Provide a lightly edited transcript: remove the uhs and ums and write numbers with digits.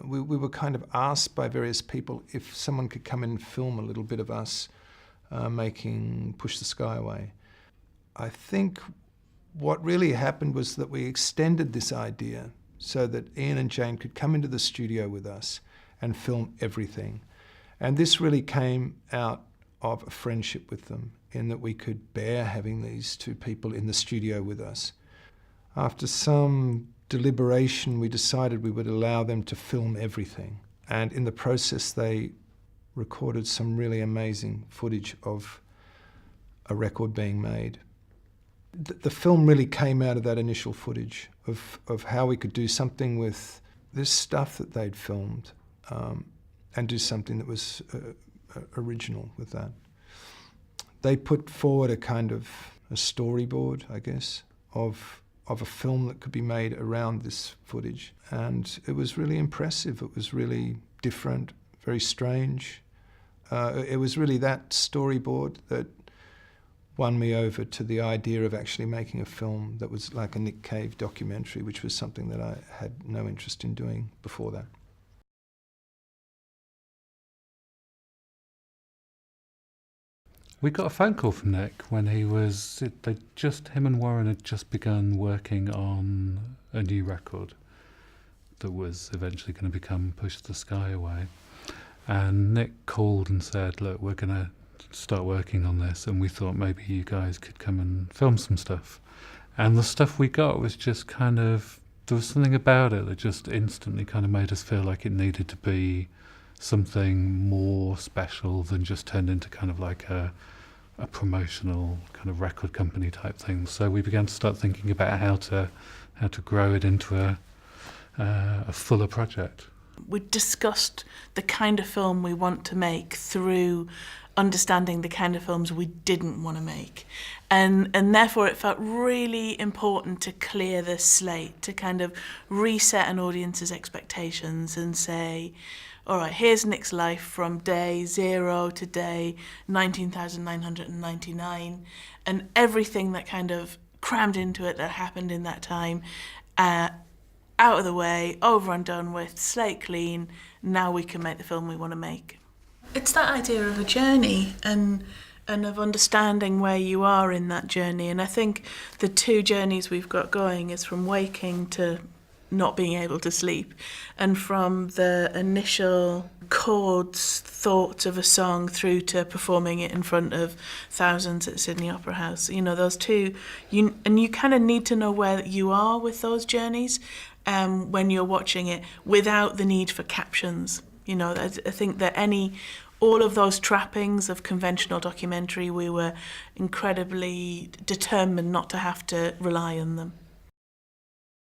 We were kind of asked by various people if someone could come in and film a little bit of us making Push the Sky Away. I think what really happened was that we extended this idea so that Iain and Jane could come into the studio with us and film everything. And this really came out of a friendship with them, in that we could bear having these two people in the studio with us. After some deliberation, we decided we would allow them to film everything. And in the process, they recorded some really amazing footage of a record being made. The film really came out of that initial footage of how we could do something with this stuff that they'd filmed and do something that was original with that. They put forward a kind of a storyboard, I guess, of a film that could be made around this footage. And it was really impressive. It was really different, very strange. It was really that storyboard that won me over to the idea of actually making a film that was like a Nick Cave documentary, which was something that I had no interest in doing before that. We got a phone call from Nick when him and Warren had just begun working on a new record that was eventually going to become Push the Sky Away. And Nick called and said, look, we're going to start working on this, and we thought maybe you guys could come and film some stuff. And the stuff we got was just kind of, there was something about it that just instantly kind of made us feel like it needed to be something more special than just turned into kind of like a promotional kind of record company type thing. So we began to start thinking about how to grow it into a fuller project. We discussed the kind of film we want to make through understanding the kind of films we didn't want to make. And therefore it felt really important to clear the slate, to kind of reset an audience's expectations and say, all right, here's Nick's life from day 0 to day 19,999, and everything that kind of crammed into it that happened in that time, out of the way, over and done with, slate clean. Now we can make the film we want to make. It's that idea of a journey and of understanding where you are in that journey. And I think the two journeys we've got going is from waking to not being able to sleep, and from the initial chords, thoughts of a song through to performing it in front of thousands at Sydney Opera House. You know, those two, you kind of need to know where you are with those journeys when you're watching it, without the need for captions. You know, I think that all of those trappings of conventional documentary, we were incredibly determined not to have to rely on them.